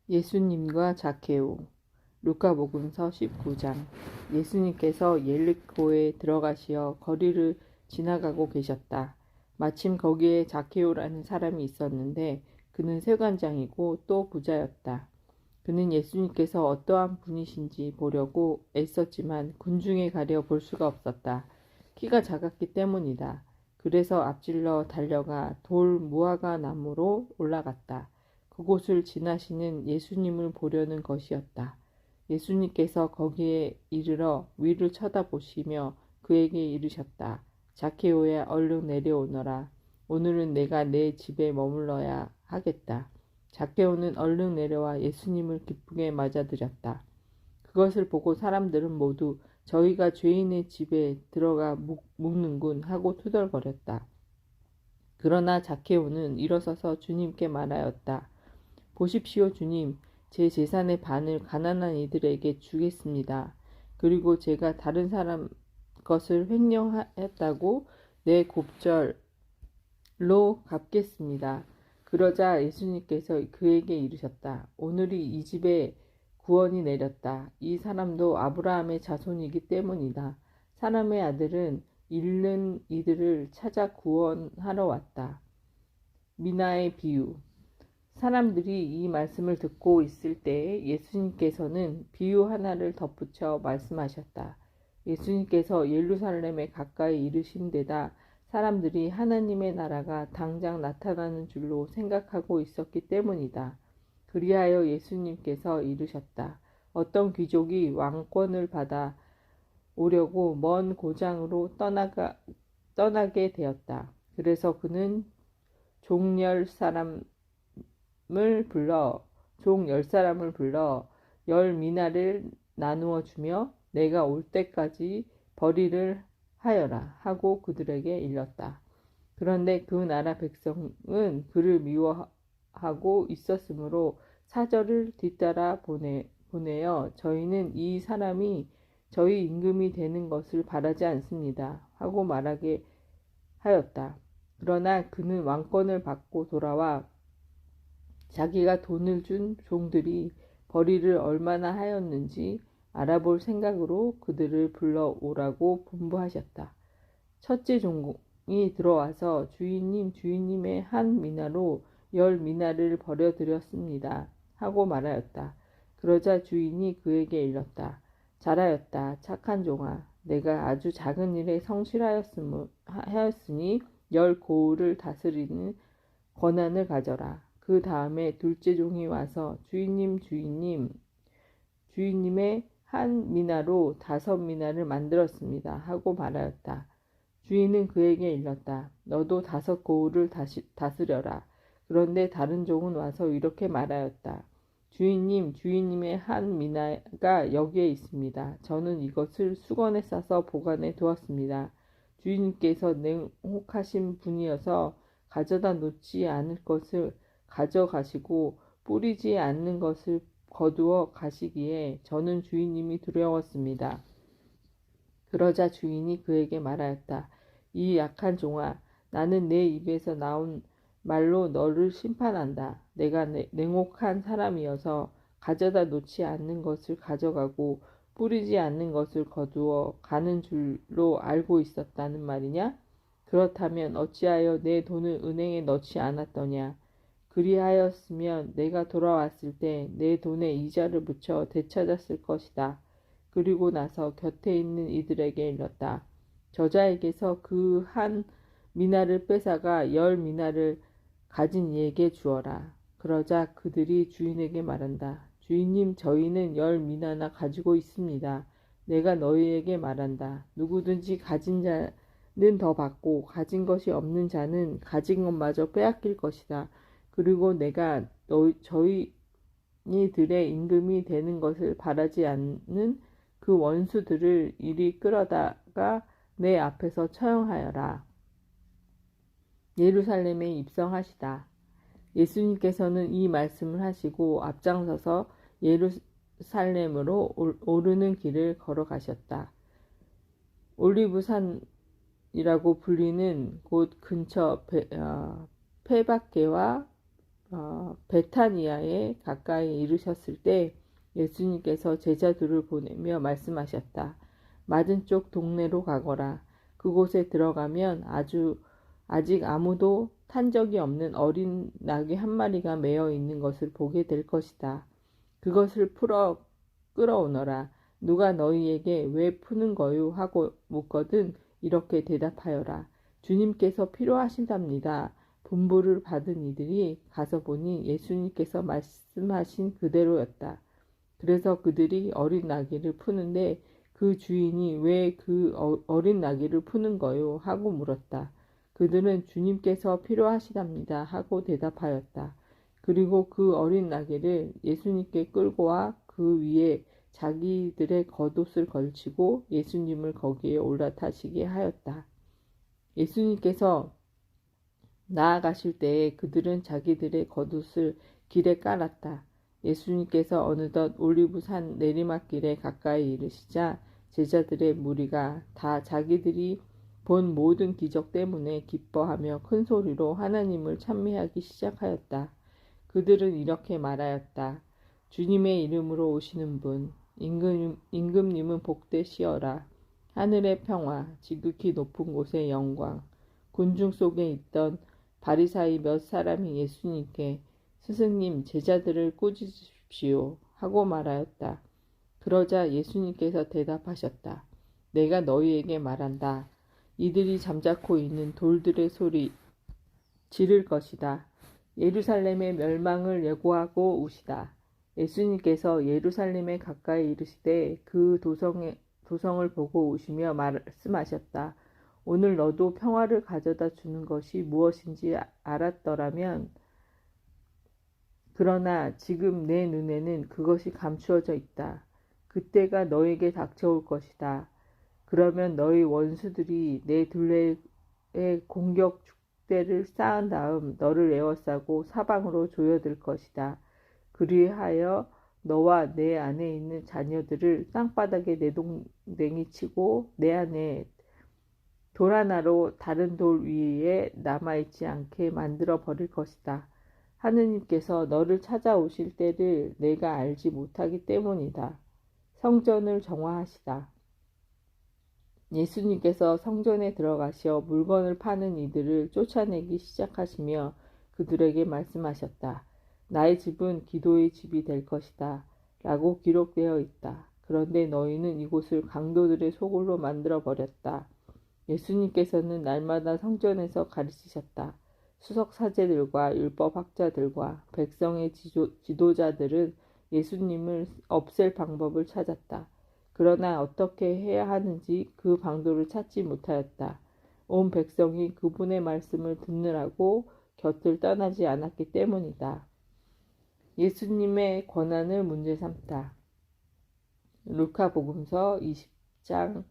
예수님과 자케오. 루카복음서 19장. 예수님께서 예리코에 들어가시어 거리를 지나가고 계셨다. 마침 거기에 자케오라는 사람이 있었는데 그는 세관장이고 또 부자였다. 그는 예수님께서 어떠한 분이신지 보려고 애썼지만 군중에 가려 볼 수가 없었다. 키가 작았기 때문이다. 그래서 앞질러 달려가 돌 무화과 나무로 올라갔다. 그곳을 지나시는 예수님을 보려는 것이었다. 예수님께서 거기에 이르러 위를 쳐다보시며 그에게 이르셨다. 자케오야, 얼른 내려오너라. 오늘은 내가 내 집에 머물러야 하겠다. 자케오는 얼른 내려와 예수님을 기쁘게 맞아들였다. 그것을 보고 사람들은 모두 저희가 죄인의 집에 들어가 묵는군 하고 투덜거렸다. 그러나 자케오는 일어서서 주님께 말하였다. 보십시오, 주님. 제 재산의 반을 가난한 이들에게 주겠습니다. 그리고 제가 다른 사람 것을 횡령하였다고 내 곱절로 갚겠습니다. 그러자 예수님께서 그에게 이르셨다. 오늘이 이 집에 구원이 내렸다. 이 사람도 아브라함의 자손이기 때문이다. 사람의 아들은 잃는 이들을 찾아 구원하러 왔다. 미나의 비유. 사람들이 이 말씀을 듣고 있을 때 예수님께서는 비유 하나를 덧붙여 말씀하셨다. 예수님께서 예루살렘에 가까이 이르신 데다 사람들이 하나님의 나라가 당장 나타나는 줄로 생각하고 있었기 때문이다. 그리하여 예수님께서 이르셨다. 어떤 귀족이 왕권을 받아 오려고 먼 고장으로 떠나게 되었다. 그래서 그는 종 10사람을 불러 10미나를 나누어 주며 내가 올 때까지 벌이를 하여라 하고 그들에게 일렀다. 그런데 그 나라 백성은 그를 미워하고 있었으므로 사절을 뒤따라 보내어 저희는 이 사람이 저희 임금이 되는 것을 바라지 않습니다 하고 말하게 하였다. 그러나 그는 왕권을 받고 돌아와 자기가 돈을 준 종들이 벌이를 얼마나 하였는지 알아볼 생각으로 그들을 불러오라고 분부하셨다. 첫째 종이 들어와서 주인님의 한 미나로 10미나를 버려드렸습니다 하고 말하였다. 그러자 주인이 그에게 일렀다. 잘하였다, 착한 종아. 내가 아주 작은 일에 성실하였으니 10고을을 다스리는 권한을 가져라. 그 다음에 둘째 종이 와서 주인님의 한 미나로 5미나를 만들었습니다 하고 말하였다. 주인은 그에게 일렀다. 너도 5고을을 다스려라. 그런데 다른 종은 와서 이렇게 말하였다. 주인님의 한 미나가 여기에 있습니다. 저는 이것을 수건에 싸서 보관해 두었습니다. 주인님께서 냉혹하신 분이어서 가져다 놓지 않을 것을 가져가시고 뿌리지 않는 것을 거두어 가시기에 저는 주인님이 두려웠습니다. 그러자 주인이 그에게 말하였다. 이 약한 종아, 나는 내 입에서 나온 말로 너를 심판한다. 내가 냉혹한 사람이어서 가져다 놓지 않는 것을 가져가고 뿌리지 않는 것을 거두어 가는 줄로 알고 있었다는 말이냐? 그렇다면 어찌하여 내 돈을 은행에 넣지 않았더냐? 그리하였으면 내가 돌아왔을 때 내 돈에 이자를 붙여 되찾았을 것이다. 그리고 나서 곁에 있는 이들에게 일렀다. 저자에게서 그 한 미나를 뺏어가 10미나를 가진 이에게 주어라. 그러자 그들이 주인에게 말한다. 주인님, 저희는 10미나나 가지고 있습니다. 내가 너희에게 말한다. 누구든지 가진 자는 더 받고 가진 것이 없는 자는 가진 것마저 빼앗길 것이다. 그리고 내가 저희들의 임금이 되는 것을 바라지 않는 그 원수들을 이리 끌어다가 내 앞에서 처형하여라. 예루살렘에 입성하시다. 예수님께서는 이 말씀을 하시고 앞장서서 예루살렘으로 오르는 길을 걸어가셨다. 올리브산이라고 불리는 곳 근처 페박계와 베타니아에 가까이 이르셨을 때 예수님께서 제자들을 보내며 말씀하셨다. 맞은쪽 동네로 가거라. 그곳에 들어가면 아직 아무도 탄 적이 없는 어린 나귀 한 마리가 매어 있는 것을 보게 될 것이다. 그것을 풀어 끌어오너라. 누가 너희에게 왜 푸는 거요? 하고 묻거든 이렇게 대답하여라. 주님께서 필요하신답니다. 분부를 받은 이들이 가서 보니 예수님께서 말씀하신 그대로였다. 그래서 그들이 어린 나귀를 푸는데 그 주인이 왜 그 어린 나귀를 푸는 거요? 하고 물었다. 그들은 주님께서 필요하시답니다. 하고 대답하였다. 그리고 그 어린 나귀를 예수님께 끌고 와 그 위에 자기들의 겉옷을 걸치고 예수님을 거기에 올라타시게 하였다. 예수님께서 나아가실 때에 그들은 자기들의 겉옷을 길에 깔았다. 예수님께서 어느덧 올리브산 내리막길에 가까이 이르시자 제자들의 무리가 다 자기들이 본 모든 기적 때문에 기뻐하며 큰 소리로 하나님을 찬미하기 시작하였다. 그들은 이렇게 말하였다. 주님의 이름으로 오시는 분, 임금님은 복되시어라. 하늘의 평화, 지극히 높은 곳의 영광. 군중 속에 있던 바리사이 몇 사람이 예수님께 스승님 제자들을 꾸짖으십시오 하고 말하였다. 그러자 예수님께서 대답하셨다. 내가 너희에게 말한다. 이들이 잠자코 있는 돌들의 소리 지를 것이다. 예루살렘의 멸망을 예고하고 우시다. 예수님께서 예루살렘에 가까이 이르시되 그 도성을 보고 우시며 말씀하셨다. 오늘 너도 평화를 가져다 주는 것이 무엇인지 알았더라면 그러나 지금 내 눈에는 그것이 감추어져 있다. 그때가 너에게 닥쳐올 것이다. 그러면 너희 원수들이 내 둘레에 공격 축대를 쌓은 다음 너를 에워싸고 사방으로 조여들 것이다. 그리하여 너와 내 안에 있는 자녀들을 땅바닥에 내동댕이 치고 내 안에 돌 하나로 다른 돌 위에 남아있지 않게 만들어 버릴 것이다. 하느님께서 너를 찾아오실 때를 내가 알지 못하기 때문이다. 성전을 정화하시다. 예수님께서 성전에 들어가시어 물건을 파는 이들을 쫓아내기 시작하시며 그들에게 말씀하셨다. 나의 집은 기도의 집이 될 것이다. 라고 기록되어 있다. 그런데 너희는 이곳을 강도들의 소굴로 만들어 버렸다. 예수님께서는 날마다 성전에서 가르치셨다. 수석사제들과 율법학자들과 백성의 지도자들은 예수님을 없앨 방법을 찾았다. 그러나 어떻게 해야 하는지 그 방도를 찾지 못하였다. 온 백성이 그분의 말씀을 듣느라고 곁을 떠나지 않았기 때문이다. 예수님의 권한을 문제 삼다. 루카복음서 20장.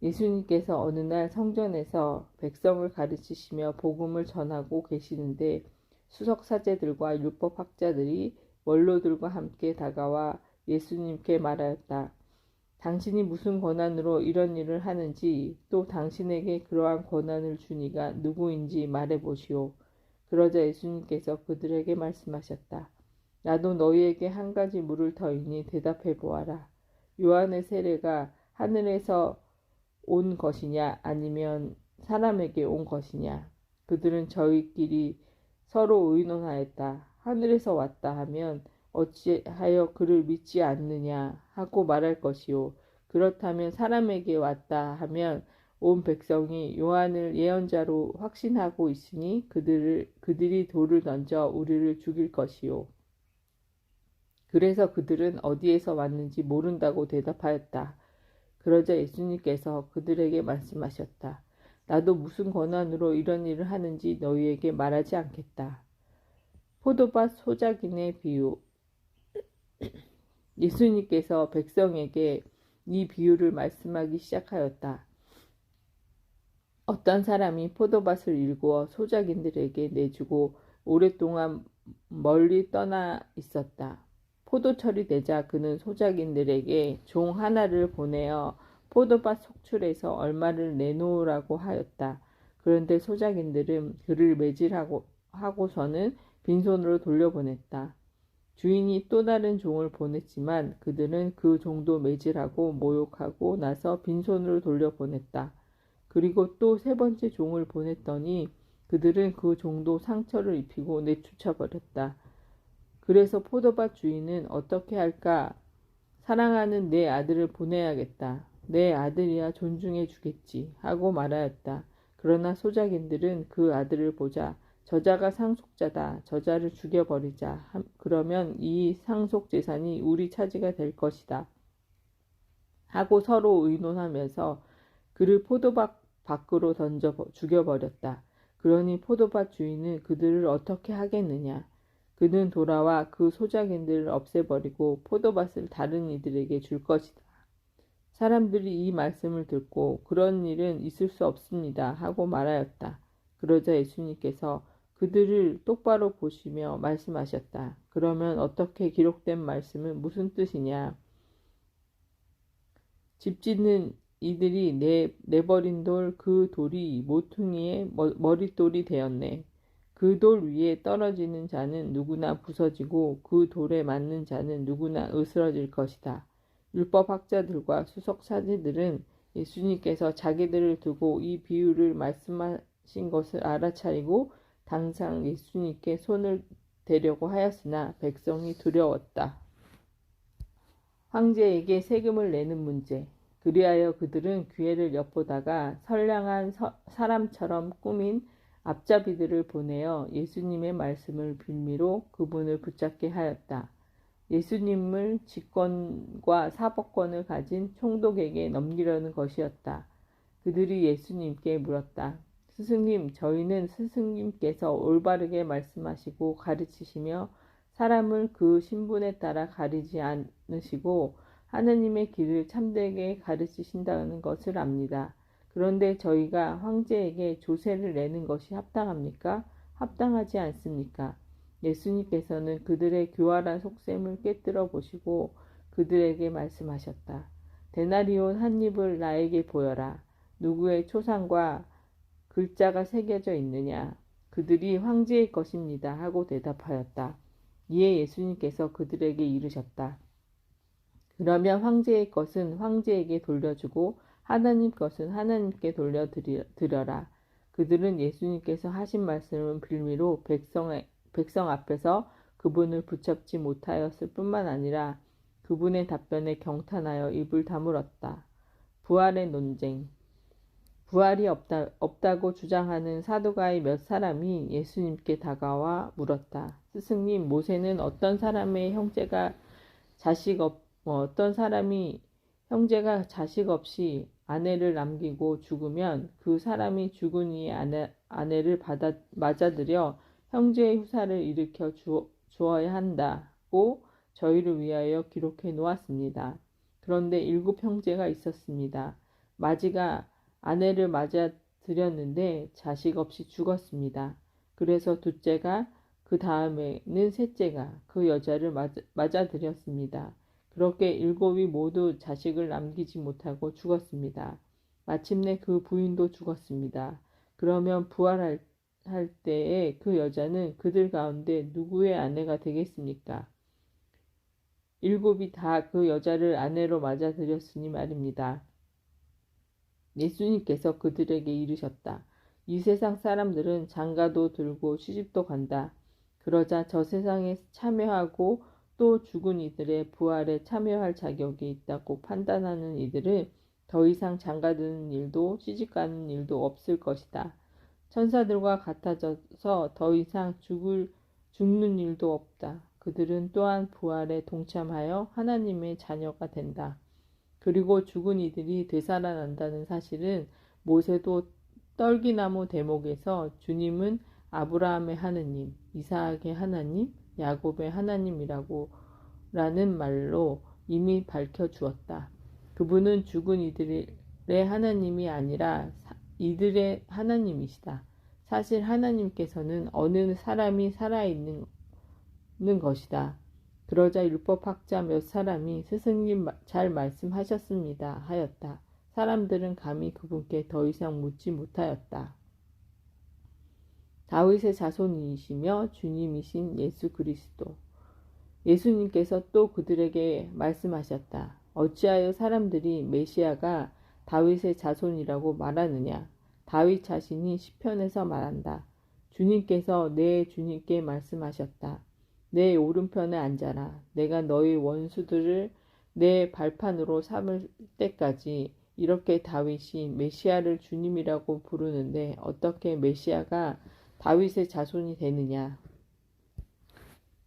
예수님께서 어느 날 성전에서 백성을 가르치시며 복음을 전하고 계시는데 수석사제들과 율법학자들이 원로들과 함께 다가와 예수님께 말하였다. 당신이 무슨 권한으로 이런 일을 하는지 또 당신에게 그러한 권한을 준 이가 누구인지 말해보시오. 그러자 예수님께서 그들에게 말씀하셨다. 나도 너희에게 한 가지 물을 터이니 대답해 보아라. 요한의 세례가 하늘에서 온 것이냐 아니면 사람에게 온 것이냐. 그들은 저희끼리 서로 의논하였다. 하늘에서 왔다 하면 어찌하여 그를 믿지 않느냐 하고 말할 것이요. 그렇다면 사람에게 왔다 하면 온 백성이 요한을 예언자로 확신하고 있으니 그들이 돌을 던져 우리를 죽일 것이요. 그래서 그들은 어디에서 왔는지 모른다고 대답하였다. 그러자 예수님께서 그들에게 말씀하셨다. 나도 무슨 권한으로 이런 일을 하는지 너희에게 말하지 않겠다. 포도밭 소작인의 비유. 예수님께서 백성에게 이 비유를 말씀하기 시작하였다. 어떤 사람이 포도밭을 일구어 소작인들에게 내주고 오랫동안 멀리 떠나 있었다. 포도철이 되자 그는 소작인들에게 종 하나를 보내어 포도밭 속출에서 얼마를 내놓으라고 하였다. 그런데 소작인들은 그를 매질하고서는 빈손으로 돌려보냈다. 주인이 또 다른 종을 보냈지만 그들은 그 종도 매질하고 모욕하고 나서 빈손으로 돌려보냈다. 그리고 또 세 번째 종을 보냈더니 그들은 그 종도 상처를 입히고 내쫓아버렸다. 그래서 포도밭 주인은 어떻게 할까? 사랑하는 내 아들을 보내야겠다. 내 아들이야 존중해 주겠지 하고 말하였다. 그러나 소작인들은 그 아들을 보자 저자가 상속자다. 저자를 죽여버리자. 그러면 이 상속 재산이 우리 차지가 될 것이다. 하고 서로 의논하면서 그를 포도밭 밖으로 던져 죽여버렸다. 그러니 포도밭 주인은 그들을 어떻게 하겠느냐. 그는 돌아와 그 소작인들을 없애버리고 포도밭을 다른 이들에게 줄 것이다. 사람들이 이 말씀을 듣고 그런 일은 있을 수 없습니다 하고 말하였다. 그러자 예수님께서 그들을 똑바로 보시며 말씀하셨다. 그러면 어떻게 기록된 말씀은 무슨 뜻이냐? 집 짓는 이들이 내버린 돌 그 돌이 모퉁이의 머릿돌이 되었네. 그 돌 위에 떨어지는 자는 누구나 부서지고 그 돌에 맞는 자는 누구나 으스러질 것이다. 율법학자들과 수석사제들은 예수님께서 자기들을 두고 이 비유를 말씀하신 것을 알아차리고 당장 예수님께 손을 대려고 하였으나 백성이 두려웠다. 황제에게 세금을 내는 문제. 그리하여 그들은 기회를 엿보다가 선량한 사람처럼 꾸민 앞잡이들을 보내어 예수님의 말씀을 빌미로 그분을 붙잡게 하였다. 예수님을 직권과 사법권을 가진 총독에게 넘기려는 것이었다. 그들이 예수님께 물었다. 스승님, 저희는 스승님께서 올바르게 말씀하시고 가르치시며 사람을 그 신분에 따라 가리지 않으시고 하느님의 길을 참되게 가르치신다는 것을 압니다. 그런데 저희가 황제에게 조세를 내는 것이 합당합니까? 합당하지 않습니까? 예수님께서는 그들의 교활한 속셈을 꿰뚫어 보시고 그들에게 말씀하셨다. 데나리온 한 입을 나에게 보여라. 누구의 초상과 글자가 새겨져 있느냐? 그들이 황제의 것입니다 하고 대답하였다. 이에 예수님께서 그들에게 이르셨다. 그러면 황제의 것은 황제에게 돌려주고 하나님 것은 하나님께 돌려드려라. 그들은 예수님께서 하신 말씀을 빌미로 백성 앞에서 그분을 붙잡지 못하였을 뿐만 아니라 그분의 답변에 경탄하여 입을 다물었다. 부활의 논쟁. 부활이 없다고 주장하는 사두가의 몇 사람이 예수님께 다가와 물었다. 스승님, 모세는 어떤 사람이 형제가 자식 없이 아내를 남기고 죽으면 그 사람이 죽은 이의 아내를 맞아들여 형제의 후사를 일으켜 주어야 한다고 저희를 위하여 기록해 놓았습니다. 그런데 7 형제가 있었습니다. 마지가 아내를 맞아들였는데 자식 없이 죽었습니다. 그래서 둘째가 그 다음에는 셋째가 그 여자를 맞아들였습니다. 그렇게 7이 모두 자식을 남기지 못하고 죽었습니다. 마침내 그 부인도 죽었습니다. 그러면 부활할 때에 그 여자는 그들 가운데 누구의 아내가 되겠습니까? 7이 다 그 여자를 아내로 맞아들였으니 말입니다. 예수님께서 그들에게 이르셨다. 이 세상 사람들은 장가도 들고 시집도 간다. 그러자 저 세상에 참여하고 또 죽은 이들의 부활에 참여할 자격이 있다고 판단하는 이들은 더 이상 장가드는 일도 시집가는 일도 없을 것이다. 천사들과 같아져서 더 이상 죽는 일도 없다. 그들은 또한 부활에 동참하여 하나님의 자녀가 된다. 그리고 죽은 이들이 되살아난다는 사실은 모세도 떨기나무 대목에서 주님은 아브라함의 하느님, 이삭의 하나님, 야곱의 하나님이라고 라는 말로 이미 밝혀주었다. 그분은 죽은 이들의 하나님이 아니라 이들의 하나님이시다. 사실 하나님께서는 어느 사람이 살아있는 것이다. 그러자 율법학자 몇 사람이 스승님 잘 말씀하셨습니다 하였다. 사람들은 감히 그분께 더 이상 묻지 못하였다. 다윗의 자손이시며 주님이신 예수 그리스도. 예수님께서 또 그들에게 말씀하셨다. 어찌하여 사람들이 메시아가 다윗의 자손이라고 말하느냐? 다윗 자신이 시편에서 말한다. 주님께서 내 주님께 말씀하셨다. 내 오른편에 앉아라. 내가 너희 원수들을 내 발판으로 삼을 때까지. 이렇게 다윗이 메시아를 주님이라고 부르는데 어떻게 메시아가 다윗의 자손이 되느냐?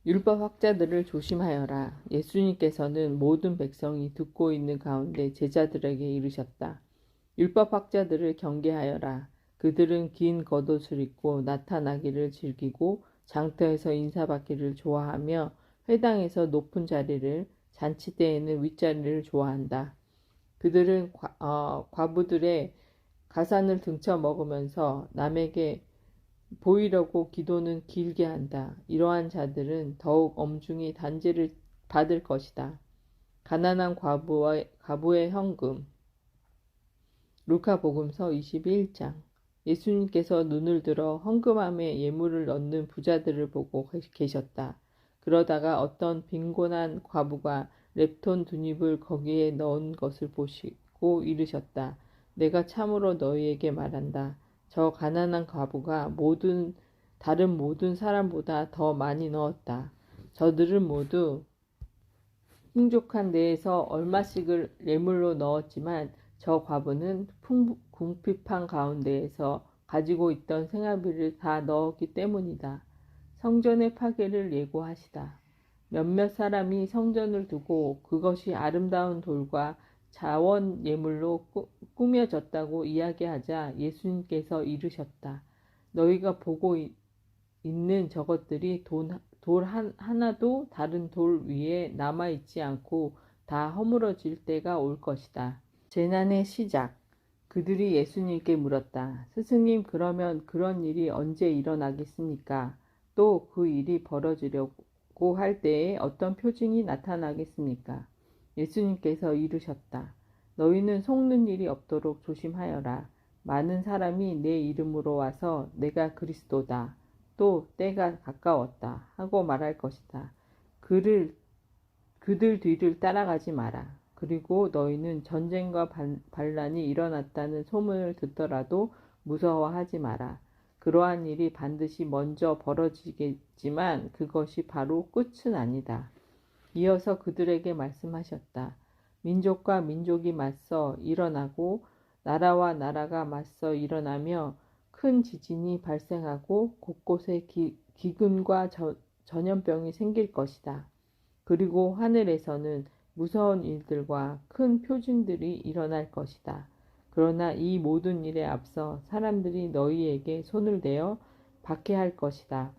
율법 학자들을 조심하여라. 예수님께서는 모든 백성이 듣고 있는 가운데 제자들에게 이르셨다. 율법 학자들을 경계하여라. 그들은 긴 겉옷을 입고 나타나기를 즐기고 장터에서 인사받기를 좋아하며 회당에서 높은 자리를, 잔치 때에는 윗자리를 좋아한다. 그들은 과부들의 가산을 등쳐 먹으면서 남에게 보이려고 기도는 길게 한다. 이러한 자들은 더욱 엄중히 단죄를 받을 것이다. 가난한 과부의 현금. 루카복음서 21장. 예수님께서 눈을 들어 헌금함에 예물을 넣는 부자들을 보고 계셨다. 그러다가 어떤 빈곤한 과부가 렙톤 두닙을 거기에 넣은 것을 보시고 이르셨다. 내가 참으로 너희에게 말한다. 저 가난한 과부가 다른 모든 사람보다 더 많이 넣었다. 저들은 모두 풍족한 데에서 얼마씩을 예물로 넣었지만 저 과부는 궁핍한 가운데에서 가지고 있던 생활비를 다 넣었기 때문이다. 성전의 파괴를 예고하시다. 몇몇 사람이 성전을 두고 그것이 아름다운 돌과 자원 예물로 꾸며졌다고 이야기하자 예수님께서 이르셨다. 너희가 보고 있는 저것들이 돌 하나도 다른 돌 위에 남아있지 않고 다 허물어질 때가 올 것이다. 재난의 시작. 그들이 예수님께 물었다. 스승님, 그러면 그런 일이 언제 일어나겠습니까? 또 그 일이 벌어지려고 할 때에 어떤 표징이 나타나겠습니까? 예수님께서 이르셨다. 너희는 속는 일이 없도록 조심하여라. 많은 사람이 내 이름으로 와서 내가 그리스도다. 또 때가 가까웠다 하고 말할 것이다. 그들 뒤를 따라가지 마라. 그리고 너희는 전쟁과 반란이 일어났다는 소문을 듣더라도 무서워하지 마라. 그러한 일이 반드시 먼저 벌어지겠지만 그것이 바로 끝은 아니다. 이어서 그들에게 말씀하셨다. 민족과 민족이 맞서 일어나고 나라와 나라가 맞서 일어나며 큰 지진이 발생하고 곳곳에 기근과 전염병이 생길 것이다. 그리고 하늘에서는 무서운 일들과 큰 표징들이 일어날 것이다. 그러나 이 모든 일에 앞서 사람들이 너희에게 손을 대어 박해할 것이다.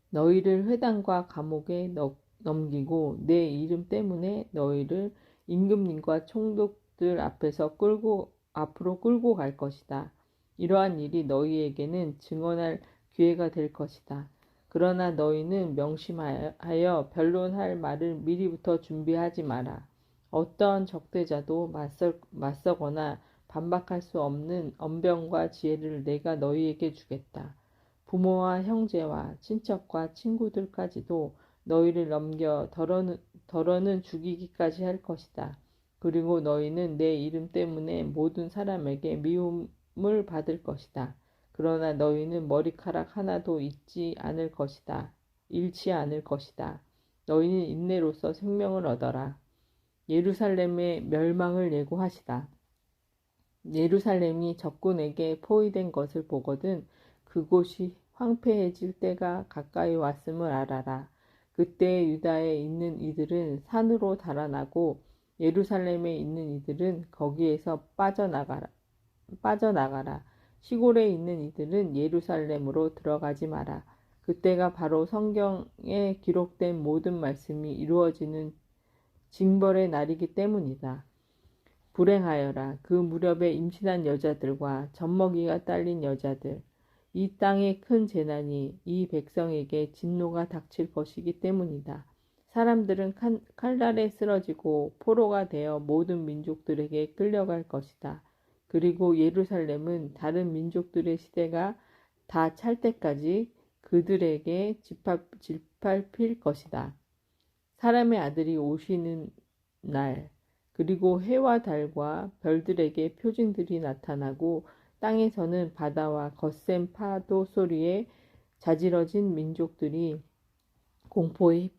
너희를 회당과 감옥에 넘기고 내 이름 때문에 너희를 임금님과 총독들 앞으로 끌고 갈 것이다. 이러한 일이 너희에게는 증언할 기회가 될 것이다. 그러나 너희는 명심하여 변론할 말을 미리부터 준비하지 마라. 어떠한 적대자도 맞서거나 반박할 수 없는 언변과 지혜를 내가 너희에게 주겠다. 부모와 형제와 친척과 친구들까지도 너희를 넘겨 더러는 죽이기까지 할 것이다. 그리고 너희는 내 이름 때문에 모든 사람에게 미움을 받을 것이다. 그러나 너희는 머리카락 하나도 잃지 않을 것이다. 너희는 인내로서 생명을 얻어라. 예루살렘의 멸망을 예고하시다. 예루살렘이 적군에게 포위된 것을 보거든 그곳이 황폐해질 때가 가까이 왔음을 알아라. 그때 유다에 있는 이들은 산으로 달아나고 예루살렘에 있는 이들은 거기에서 빠져나가라. 시골에 있는 이들은 예루살렘으로 들어가지 마라. 그때가 바로 성경에 기록된 모든 말씀이 이루어지는 징벌의 날이기 때문이다. 불행하여라. 그 무렵에 임신한 여자들과 젖먹이가 딸린 여자들. 이 땅에 큰 재난이 이 백성에게 진노가 닥칠 것이기 때문이다. 사람들은 칼날에 쓰러지고 포로가 되어 모든 민족들에게 끌려갈 것이다. 그리고 예루살렘은 다른 민족들의 시대가 다 찰 때까지 그들에게 짓밟힐 것이다. 사람의 아들이 오시는 날, 그리고 해와 달과 별들에게 표징들이 나타나고 땅에서는 바다와 거센 파도 소리에 자지러진 민족들이 공포에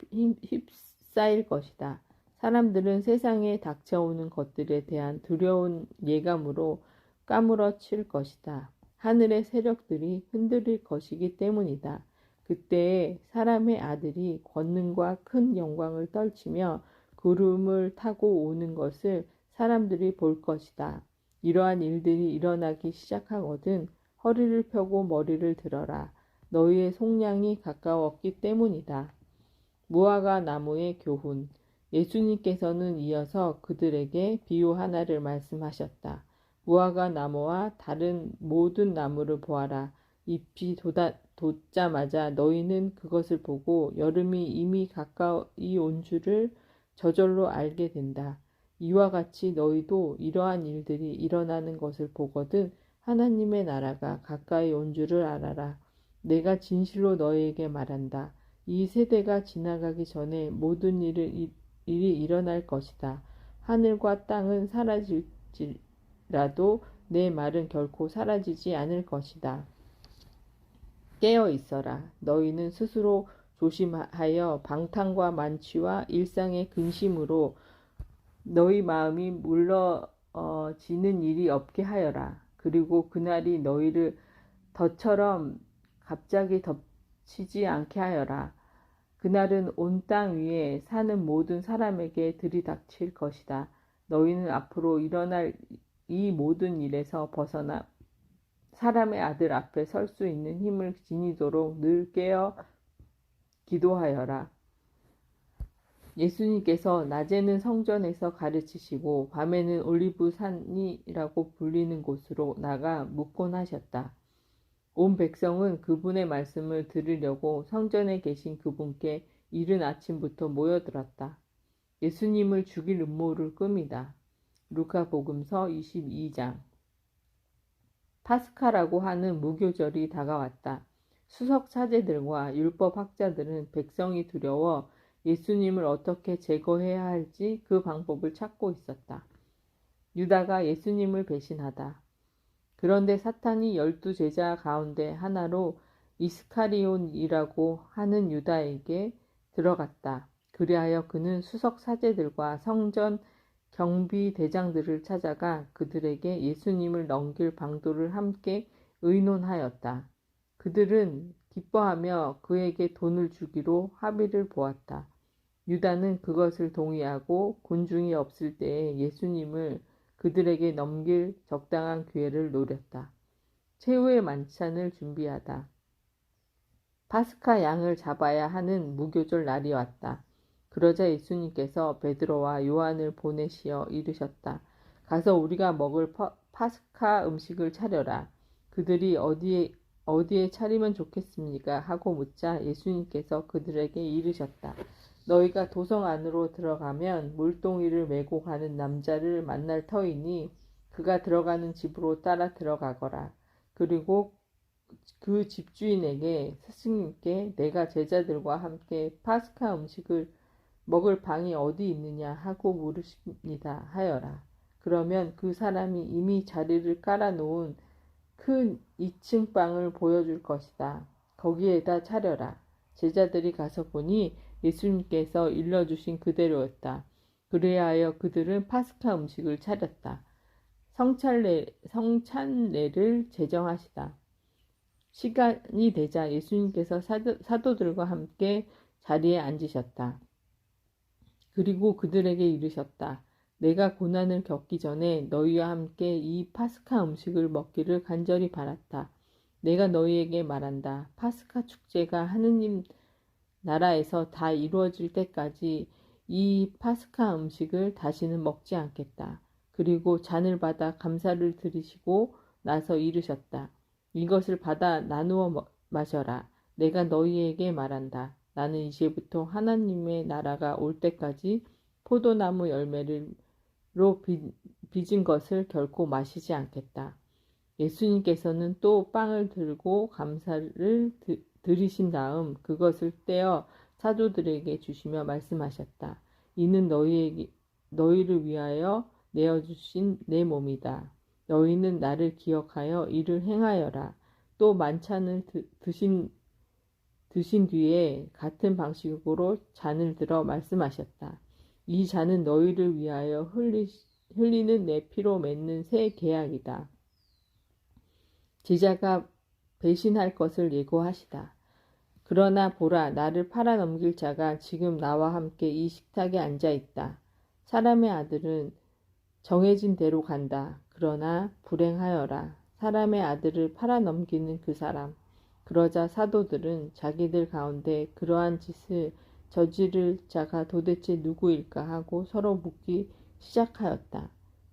휩싸일 것이다. 사람들은 세상에 닥쳐오는 것들에 대한 두려운 예감으로 까무러칠 것이다. 하늘의 세력들이 흔들릴 것이기 때문이다. 그때에 사람의 아들이 권능과 큰 영광을 떨치며 구름을 타고 오는 것을 사람들이 볼 것이다. 이러한 일들이 일어나기 시작하거든 허리를 펴고 머리를 들어라. 너희의 속량이 가까웠기 때문이다. 무화과 나무의 교훈. 예수님께서는 이어서 그들에게 비유 하나를 말씀하셨다. 무화과 나무와 다른 모든 나무를 보아라. 잎이 돋자마자 너희는 그것을 보고 여름이 이미 가까이 온 줄을 저절로 알게 된다. 이와 같이 너희도 이러한 일들이 일어나는 것을 보거든 하나님의 나라가 가까이 온 줄을 알아라. 내가 진실로 너희에게 말한다. 이 세대가 지나가기 전에 모든 일이 일어날 것이다. 하늘과 땅은 사라질지라도 내 말은 결코 사라지지 않을 것이다. 깨어 있어라. 너희는 스스로 조심하여 방탕과 만취와 일상의 근심으로 너희 마음이 물러지는 일이 없게 하여라. 그리고 그날이 너희를 덫처럼 갑자기 덮치지 않게 하여라. 그날은 온 땅 위에 사는 모든 사람에게 들이닥칠 것이다. 너희는 앞으로 일어날 이 모든 일에서 벗어나 사람의 아들 앞에 설 수 있는 힘을 지니도록 늘 깨어 기도하여라. 예수님께서 낮에는 성전에서 가르치시고 밤에는 올리브 산이라고 불리는 곳으로 나가 묵곤하셨다. 온 백성은 그분의 말씀을 들으려고 성전에 계신 그분께 이른 아침부터 모여들었다. 예수님을 죽일 음모를 끕니다. 루카복음서 22장. 파스카라고 하는 무교절이 다가왔다. 수석 사제들과 율법 학자들은 백성이 두려워 예수님을 어떻게 제거해야 할지 그 방법을 찾고 있었다. 유다가 예수님을 배신하다. 그런데 사탄이 12제자 가운데 하나로 이스카리온이라고 하는 유다에게 들어갔다. 그리하여 그는 수석 사제들과 성전 경비대장들을 찾아가 그들에게 예수님을 넘길 방도를 함께 의논하였다. 그들은 기뻐하며 그에게 돈을 주기로 합의를 보았다. 유다는 그것을 동의하고 군중이 없을 때에 예수님을 그들에게 넘길 적당한 기회를 노렸다. 최후의 만찬을 준비하다. 파스카 양을 잡아야 하는 무교절 날이 왔다. 그러자 예수님께서 베드로와 요한을 보내시어 이르셨다. 가서 우리가 먹을 파스카 음식을 차려라. 그들이 어디에 차리면 좋겠습니까? 하고 묻자 예수님께서 그들에게 이르셨다. 너희가 도성 안으로 들어가면 물동이를 메고 가는 남자를 만날 터이니 그가 들어가는 집으로 따라 들어가거라. 그리고 그 집주인에게 스승님께 내가 제자들과 함께 파스카 음식을 먹을 방이 어디 있느냐 하고 물으십니다 하여라. 그러면 그 사람이 이미 자리를 깔아놓은 큰 2층 방을 보여줄 것이다. 거기에다 차려라. 제자들이 가서 보니 예수님께서 일러주신 그대로였다. 그리하여 그들은 파스카 음식을 차렸다. 성찬례를 제정하시다. 시간이 되자 예수님께서 사도들과 함께 자리에 앉으셨다. 그리고 그들에게 이르셨다. 내가 고난을 겪기 전에 너희와 함께 이 파스카 음식을 먹기를 간절히 바랐다. 내가 너희에게 말한다. 파스카 축제가 하느님 나라에서 다 이루어질 때까지 이 파스카 음식을 다시는 먹지 않겠다. 그리고 잔을 받아 감사를 드리시고 나서 이르셨다. 이것을 받아 나누어 마셔라. 내가 너희에게 말한다. 나는 이제부터 하나님의 나라가 올 때까지 포도나무 열매로 빚은 것을 결코 마시지 않겠다. 예수님께서는 또 빵을 들고 감사를 드리신 다음 그것을 떼어 사도들에게 주시며 말씀하셨다. 이는 너희를 위하여 내어주신 내 몸이다. 너희는 나를 기억하여 이를 행하여라. 또 만찬을 드신 뒤에 같은 방식으로 잔을 들어 말씀하셨다. 이 잔은 너희를 위하여 흘리는 내 피로 맺는 새 계약이다. 제자가 배신할 것을 예고하시다. 그러나 보라, 나를 팔아넘길 자가 지금 나와 함께 이 식탁에 앉아 있다. 사람의 아들은 정해진 대로 간다. 그러나 불행하여라. 사람의 아들을 팔아넘기는 그 사람. 그러자 사도들은 자기들 가운데 그러한 짓을 저지를 자가 도대체 누구일까 하고 서로 묻기 시작하였다.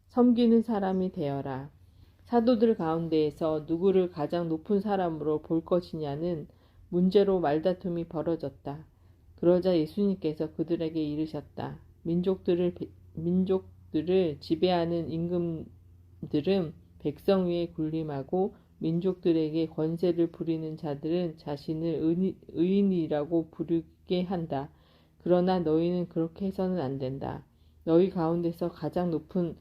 섬기는 사람이 되어라. 사도들 가운데에서 누구를 가장 높은 사람으로 볼 것이냐는 문제로 말다툼이 벌어졌다. 그러자 예수님께서 그들에게 이르셨다. 민족들을 지배하는 임금들은 백성 위에 군림하고 민족들에게 권세를 부리는 자들은 자신을 의인이라고 부르게 한다. 그러나 너희는 그렇게 해서는 안 된다. 너희 가운데서 가장 높은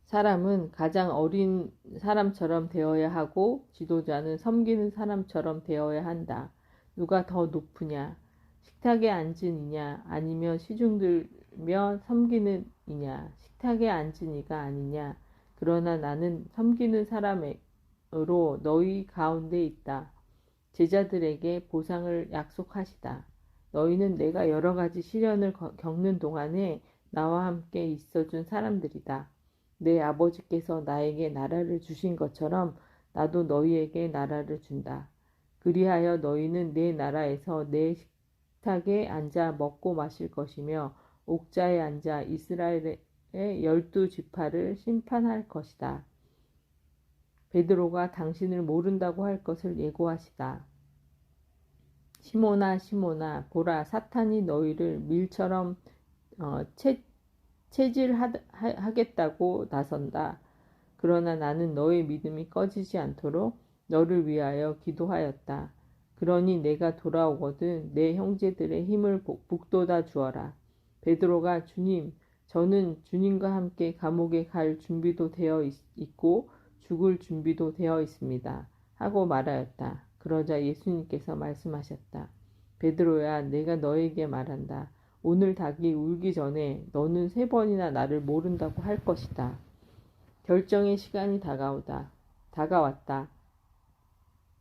사람은 가장 어린 사람처럼 되어야 하고 지도자는 섬기는 사람처럼 되어야 한다. 누가 더 높으냐? 식탁에 앉은 이냐? 아니면 시중들며 섬기는 이냐? 식탁에 앉은 이가 아니냐? 그러나 나는 섬기는 사람으로 너희 가운데 있다. 제자들에게 보상을 약속하시다. 너희는 내가 여러 가지 시련을 겪는 동안에 나와 함께 있어준 사람들이다. 내 아버지께서 나에게 나라를 주신 것처럼 나도 너희에게 나라를 준다. 그리하여 너희는 내 나라에서 내 식탁에 앉아 먹고 마실 것이며 옥자에 앉아 이스라엘의 12지파를 심판할 것이다. 베드로가 당신을 모른다고 할 것을 예고하시다. 시몬아 시몬아 보라 사탄이 너희를 밀처럼 체질하겠다고 나선다. 그러나 나는 너의 믿음이 꺼지지 않도록 너를 위하여 기도하였다. 그러니 내가 돌아오거든 내 형제들의 힘을 북돋아 주어라. 베드로가 주님, 저는 주님과 함께 감옥에 갈 준비도 되어 있고 죽을 준비도 되어 있습니다. 하고 말하였다. 그러자 예수님께서 말씀하셨다. 베드로야, 내가 너에게 말한다. 오늘 닭이 울기 전에 너는 3번이나 나를 모른다고 할 것이다. 결정의 시간이 다가왔다.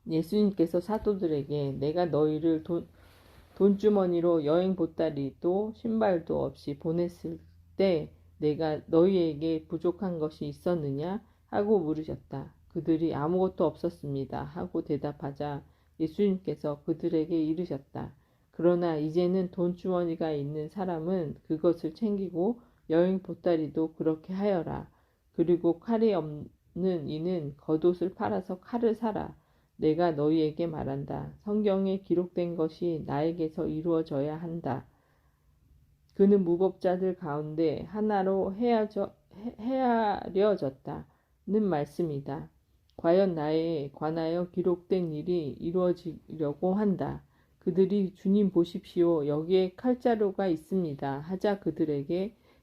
예수님께서 사도들에게 내가 너희를 돈주머니로 여행 보따리도 신발도 없이 보냈을 때 내가 너희에게 부족한 것이 있었느냐? 하고 물으셨다. 그들이 아무것도 없었습니다. 하고 대답하자 예수님께서 그들에게 이르셨다. 그러나 이제는 돈주머니가 있는 사람은 그것을 챙기고 여행 보따리도 그렇게 하여라. 그리고 칼이 없는 이는 겉옷을 팔아서 칼을 사라. 내가 너희에게 말한다. 성경에 기록된 것이 나에게서 이루어져야 한다. 그는 무법자들 가운데 하나로 헤아려졌다는 말씀이다. 과연 나에 관하여 기록된 일이 이루어지려고 한다. 그들이 주님 보십시오. 여기에 칼자루가 있습니다. 하자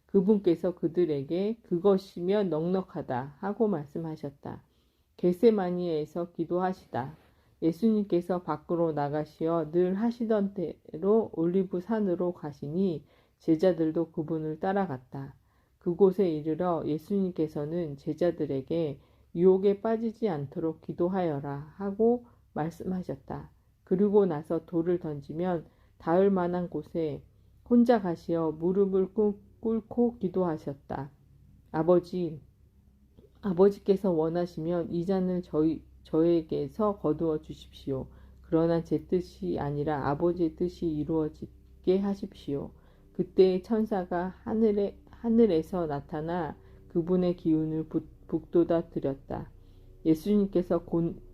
그분께서 그들에게 그것이면 넉넉하다 하고 말씀하셨다. 겟세마니에서 기도하시다. 예수님께서 밖으로 나가시어 늘 하시던 대로 올리브 산으로 가시니 제자들도 그분을 따라갔다. 그곳에 이르러 예수님께서는 제자들에게 유혹에 빠지지 않도록 기도하여라 하고 말씀하셨다. 그리고 나서 돌을 던지면 닿을 만한 곳에 혼자 가시어 무릎을 꿇고 기도하셨다. 아버지께서 원하시면 이 잔을 저에게서 거두어 주십시오. 그러나 제 뜻이 아니라 아버지의 뜻이 이루어지게 하십시오. 그때 천사가 하늘에서 나타나 그분의 기운을 북돋아 드렸다. 예수님께서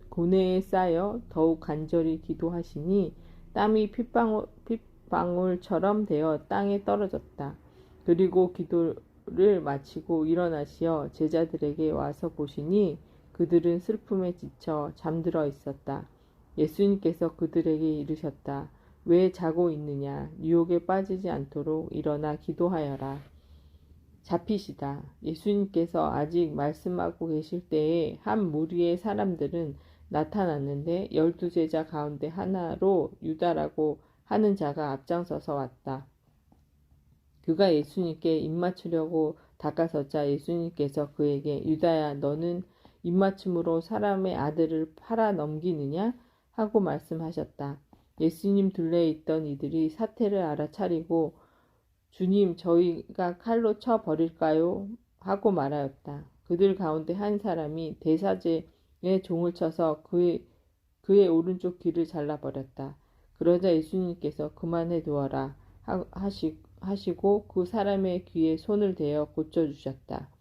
고뇌에 쌓여 더욱 간절히 기도하시니 땀이 핏방울처럼 되어 땅에 떨어졌다. 그리고 기도를 마치고 일어나시어 제자들에게 와서 보시니 그들은 슬픔에 지쳐 잠들어 있었다. 예수님께서 그들에게 이르셨다. 왜 자고 있느냐? 유혹에 빠지지 않도록 일어나 기도하여라. 잡히시다. 예수님께서 아직 말씀하고 계실 때에 한 무리의 사람들은 나타났는데 12제자 가운데 하나로 유다라고 하는 자가 앞장서서 왔다. 그가 예수님께 입맞추려고 다가서자 예수님께서 그에게 유다야 너는 입맞춤으로 사람의 아들을 팔아 넘기느냐? 하고 말씀하셨다. 예수님 둘레에 있던 이들이 사태를 알아차리고 주님 저희가 칼로 쳐 버릴까요? 하고 말하였다. 그들 가운데 한 사람이 대사제의 종을 쳐서 그의 오른쪽 귀를 잘라버렸다. 그러자 예수님께서 그만해 두어라 하시고 그 사람의 귀에 손을 대어 고쳐주셨다.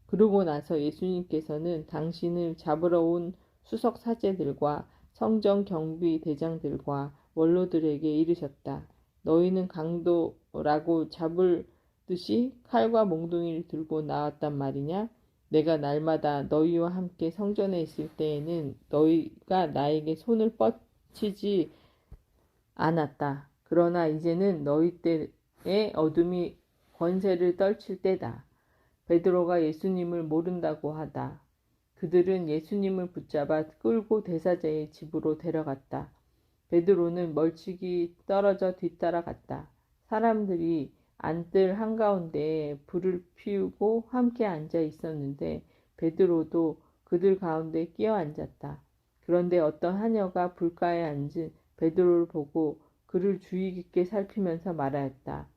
그러고 나서 예수님께서는 당신을 잡으러 온 수석 사제들과 성전 경비 대장들과 원로들에게 이르셨다. 너희는 강도라고 잡을 듯이 칼과 몽둥이를 들고 나왔단 말이냐? 내가 날마다 너희와 함께 성전에 있을 때에는 너희가 나에게 손을 뻗치지 않았다. 그러나 이제는 너희 때의 어둠이 권세를 떨칠 때다. 베드로가 예수님을 모른다고 하다. 그들은 예수님을 붙잡아 끌고 대사제의 집으로 데려갔다. 베드로는 멀찍이 떨어져 뒤따라갔다. 사람들이 안뜰 한가운데에 불을 피우고 함께 앉아 있었는데 베드로도 그들 가운데 끼어 앉았다. 그런데 어떤 하녀가 불가에 앉은 베드로를 보고 그를 주의 깊게 살피면서 말하였다.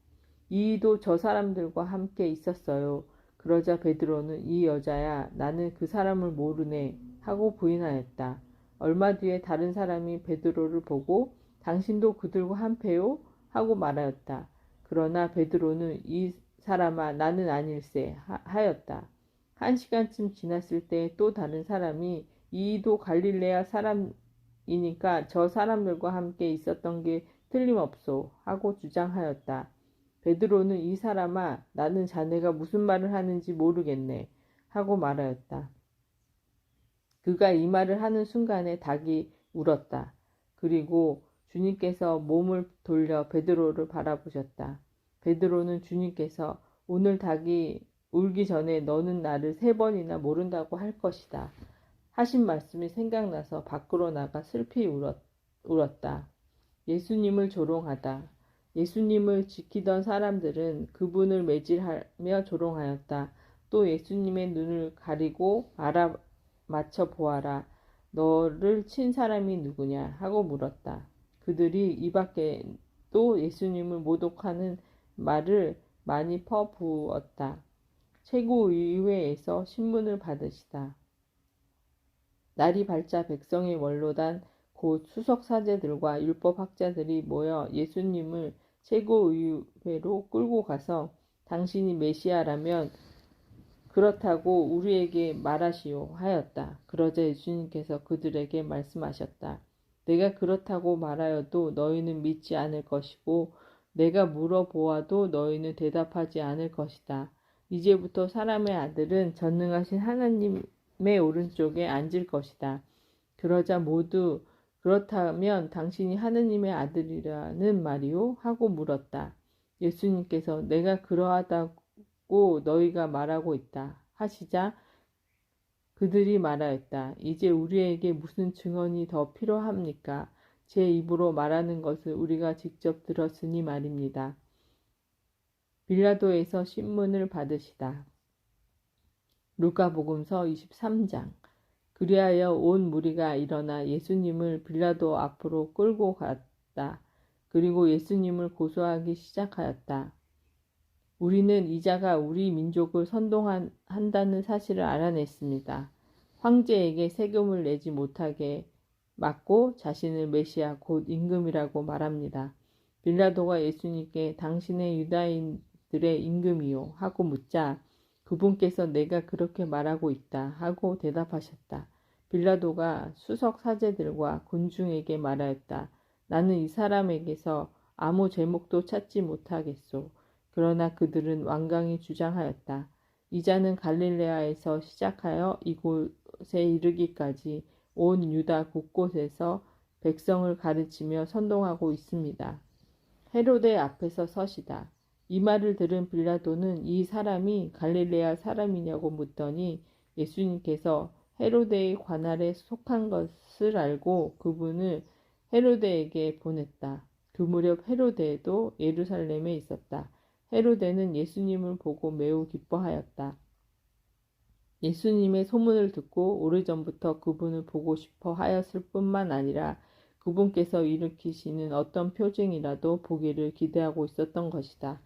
이도 저 사람들과 함께 있었어요. 그러자 베드로는 이 여자야 나는 그 사람을 모르네 하고 부인하였다. 얼마 뒤에 다른 사람이 베드로를 보고 당신도 그들과 한패요? 하고 말하였다. 그러나 베드로는 이 사람아 나는 아닐세 하였다. 1시간쯤 지났을 때 또 다른 사람이 이도 갈릴레아 사람이니까 저 사람들과 함께 있었던 게 틀림없소 하고 주장하였다. 베드로는 이 사람아 나는 자네가 무슨 말을 하는지 모르겠네 하고 말하였다. 그가 이 말을 하는 순간에 닭이 울었다. 그리고 주님께서 몸을 돌려 베드로를 바라보셨다. 베드로는 주님께서 오늘 닭이 울기 전에 너는 나를 3번이나 모른다고 할 것이다. 하신 말씀이 생각나서 밖으로 나가 슬피 울었다. 예수님을 조롱하다. 예수님을 지키던 사람들은 그분을 매질하며 조롱하였다. 또 예수님의 눈을 가리고 알아맞혀 보아라. 너를 친 사람이 누구냐? 하고 물었다. 그들이 이 밖에 또 예수님을 모독하는 말을 많이 퍼부었다. 최고의회에서 신문을 받으시다. 날이 밝자 백성의 원로단 곧 수석사제들과 율법학자들이 모여 예수님을 최고의회로 끌고 가서 당신이 메시아라면 그렇다고 우리에게 말하시오 하였다. 그러자 예수님께서 그들에게 말씀하셨다. 내가 그렇다고 말하여도 너희는 믿지 않을 것이고 내가 물어보아도 너희는 대답하지 않을 것이다. 이제부터 사람의 아들은 전능하신 하나님의 오른쪽에 앉을 것이다. 그러자 모두 그렇다면 당신이 하느님의 아들이라는 말이오? 하고 물었다. 예수님께서 내가 그러하다고 너희가 말하고 있다. 하시자 그들이 말하였다. 이제 우리에게 무슨 증언이 더 필요합니까? 제 입으로 말하는 것을 우리가 직접 들었으니 말입니다. 빌라도에서 신문을 받으시다. 루카복음서 23장. 그리하여 온 무리가 일어나 예수님을 빌라도 앞으로 끌고 갔다. 그리고 예수님을 고소하기 시작하였다. 우리는 이자가 우리 민족을 선동한다는 사실을 알아냈습니다. 황제에게 세금을 내지 못하게 막고 자신을 메시아 곧 임금이라고 말합니다. 빌라도가 예수님께 당신의 유다인들의 임금이요 하고 묻자 그분께서 내가 그렇게 말하고 있다 하고 대답하셨다. 빌라도가 수석 사제들과 군중에게 말하였다. 나는 이 사람에게서 아무 제목도 찾지 못하겠소. 그러나 그들은 완강히 주장하였다. 이자는 갈릴레아에서 시작하여 이곳 곳에 이르기까지 온 유다 곳곳에서 백성을 가르치며 선동하고 있습니다. 헤로데 앞에서 서시다. 이 말을 들은 빌라도는 이 사람이 갈릴레아 사람이냐고 묻더니 예수님께서 헤로데의 관할에 속한 것을 알고 그분을 헤로데에게 보냈다. 그 무렵 헤로데도 예루살렘에 있었다. 헤로데는 예수님을 보고 매우 기뻐하였다. 예수님의 소문을 듣고 오래전부터 그분을 보고 싶어 하였을 뿐만 아니라 그분께서 일으키시는 어떤 표징이라도 보기를 기대하고 있었던 것이다.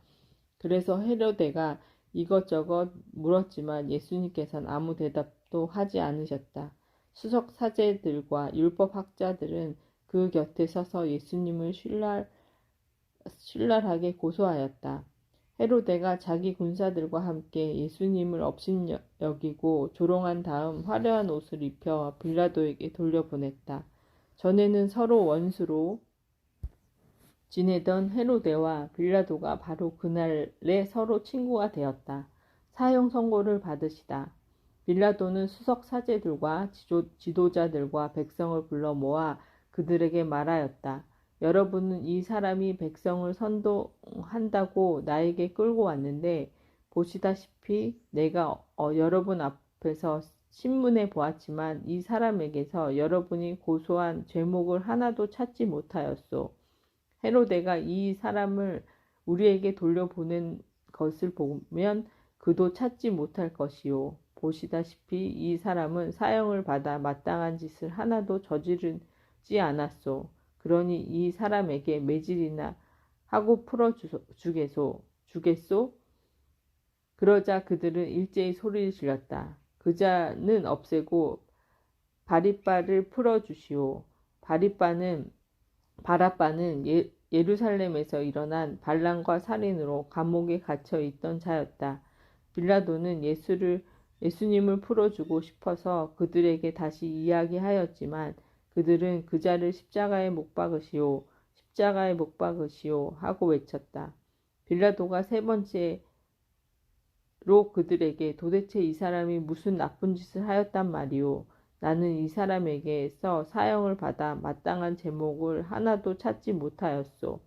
그래서 헤로데가 이것저것 물었지만 예수님께서는 아무 대답도 하지 않으셨다. 수석 사제들과 율법학자들은 그 곁에 서서 예수님을 신랄하게 고소하였다. 헤로데가 자기 군사들과 함께 예수님을 업신여기고 조롱한 다음 화려한 옷을 입혀 빌라도에게 돌려보냈다. 전에는 서로 원수로 지내던 헤로데와 빌라도가 바로 그날에 서로 친구가 되었다. 사형 선고를 받으시다. 빌라도는 수석 사제들과 지도자들과 백성을 불러 모아 그들에게 말하였다. 여러분은 이 사람이 백성을 선동한다고 나에게 끌고 왔는데 보시다시피 내가 여러분 앞에서 신문에 보았지만 이 사람에게서 여러분이 고소한 죄목을 하나도 찾지 못하였소. 헤로데가 이 사람을 우리에게 돌려보낸 것을 보면 그도 찾지 못할 것이요. 보시다시피 이 사람은 사형을 받아 마땅한 짓을 하나도 저지르지 않았소. 그러니 이 사람에게 매질이나 하고 풀어주겠소. 그러자 그들은 일제히 소리를 질렀다. 그자는 없애고 바리바를 풀어주시오. 바라바는 예루살렘에서 일어난 반란과 살인으로 감옥에 갇혀 있던 자였다. 빌라도는 예수님을 풀어주고 싶어서 그들에게 다시 이야기하였지만 그들은 그자를 십자가에 못 박으시오 하고 외쳤다. 빌라도가 세 번째로 그들에게 도대체 이 사람이 무슨 나쁜 짓을 하였단 말이오. 나는 이 사람에게서 사형을 받아 마땅한 제목을 하나도 찾지 못하였소.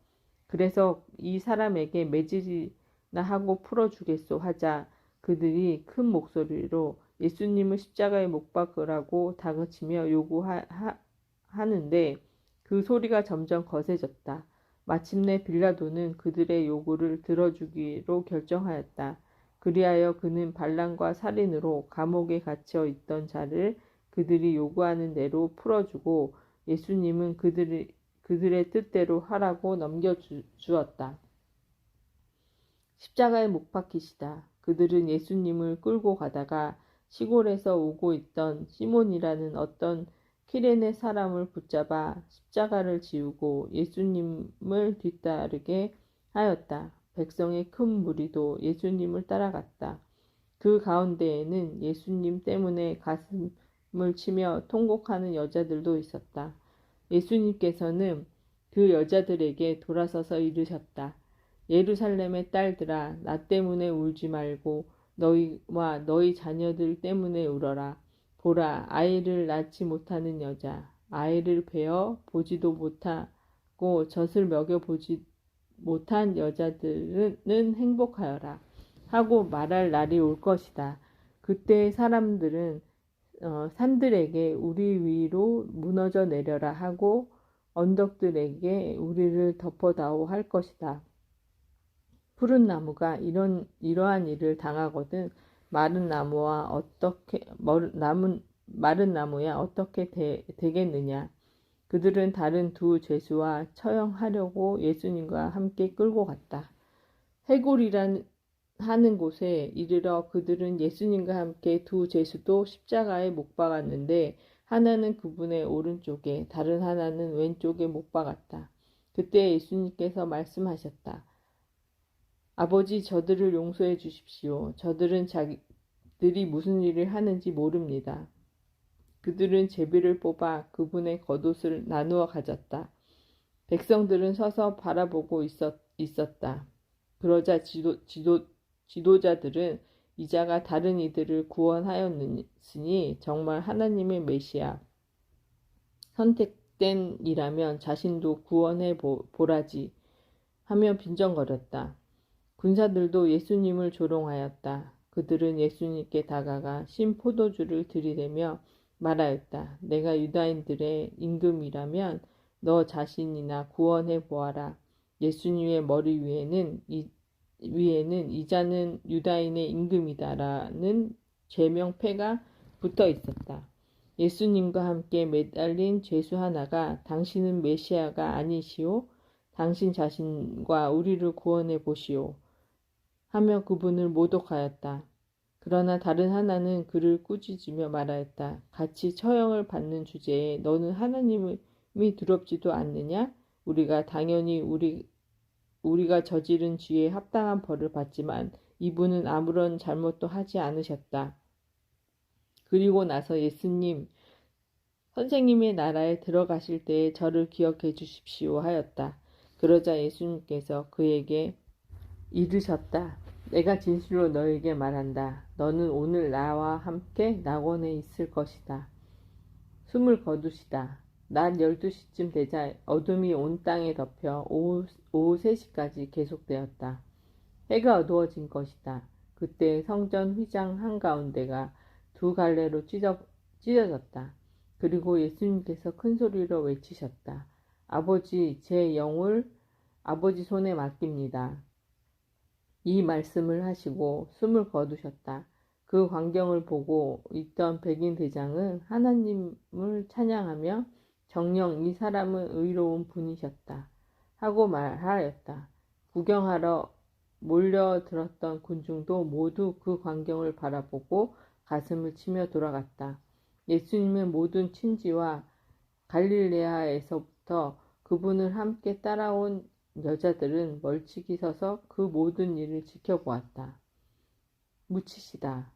그래서 이 사람에게 매질이나 하고 풀어주겠소 하자 그들이 큰 목소리로 예수님을 십자가에 못 박으라고 다그치며 요구하는데 그 소리가 점점 거세졌다. 마침내 빌라도는 그들의 요구를 들어주기로 결정하였다. 그리하여 그는 반란과 살인으로 감옥에 갇혀 있던 자를 그들이 요구하는 대로 풀어주고 예수님은 그들의 뜻대로 하라고 넘겨주었다. 십자가에 못 박히시다. 그들은 예수님을 끌고 가다가 시골에서 오고 있던 시몬이라는 어떤 키레네 사람을 붙잡아 십자가를 지우고 예수님을 뒤따르게 하였다. 백성의 큰 무리도 예수님을 따라갔다. 그 가운데에는 예수님 때문에 가슴을 치며 통곡하는 여자들도 있었다. 예수님께서는 그 여자들에게 돌아서서 이르셨다. 예루살렘의 딸들아, 나 때문에 울지 말고 너희와 너희 자녀들 때문에 울어라. 보라, 아이를 낳지 못하는 여자, 아이를 베어 보지도 못하고 젖을 먹여보지 못한 여자들은 행복하여라 하고 말할 날이 올 것이다. 그때 사람들은 산들에게 우리 위로 무너져 내려라 하고 언덕들에게 우리를 덮어다오 할 것이다. 푸른 나무가 이러한 일을 당하거든 마른 나무야 어떻게 되겠느냐. 그들은 다른 두 죄수와 처형하려고 예수님과 함께 끌고 갔다. 해골이란 하는 곳에 이르러 그들은 예수님과 함께 두 죄수도 십자가에 못 박았는데 하나는 그분의 오른쪽에 다른 하나는 왼쪽에 못 박았다. 그때 예수님께서 말씀하셨다. 아버지, 저들을 용서해 주십시오. 저들은 자기들이 무슨 일을 하는지 모릅니다. 그들은 제비를 뽑아 그분의 겉옷을 나누어 가졌다. 백성들은 서서 바라보고 있었다. 그러자 지도자들은 이자가 다른 이들을 구원하였으니 정말 하나님의 메시아 선택된 이라면 자신도 구원해 보라지 하며 빈정거렸다. 군사들도 예수님을 조롱하였다. 그들은 예수님께 다가가 신 포도주를 들이대며 말하였다. 내가 유다인들의 임금이라면 너 자신이나 구원해 보아라. 예수님의 머리 위에는 이자는 유다인의 임금이다라는 제명패가 붙어 있었다. 예수님과 함께 매달린 죄수 하나가 당신은 메시아가 아니시오? 당신 자신과 우리를 구원해 보시오. 하며 그분을 모독하였다. 그러나 다른 하나는 그를 꾸짖으며 말하였다. 같이 처형을 받는 주제에 너는 하나님이 두렵지도 않느냐? 우리가 당연히 우리가 저지른 죄에 합당한 벌을 받지만 이분은 아무런 잘못도 하지 않으셨다. 그리고 나서 예수님, 선생님의 나라에 들어가실 때에 저를 기억해 주십시오 하였다. 그러자 예수님께서 그에게 이르셨다. 내가 진실로 너에게 말한다. 너는 오늘 나와 함께 낙원에 있을 것이다. 숨을 거두시다. 낮 12시쯤 되자 어둠이 온 땅에 덮여 오후 3시까지 계속되었다. 해가 어두워진 것이다. 그때 성전 휘장 한가운데가 두 갈래로 찢어졌다. 그리고 예수님께서 큰 소리로 외치셨다. 아버지, 제 영을 아버지 손에 맡깁니다. 이 말씀을 하시고 숨을 거두셨다. 그 광경을 보고 있던 백인 대장은 하나님을 찬양하며 정녕 이 사람은 의로운 분이셨다 하고 말하였다. 구경하러 몰려들었던 군중도 모두 그 광경을 바라보고 가슴을 치며 돌아갔다. 예수님의 모든 친지와 갈릴레아에서부터 그분을 함께 따라온 여자들은 멀찍이 서서 그 모든 일을 지켜보았다. 묻히시다.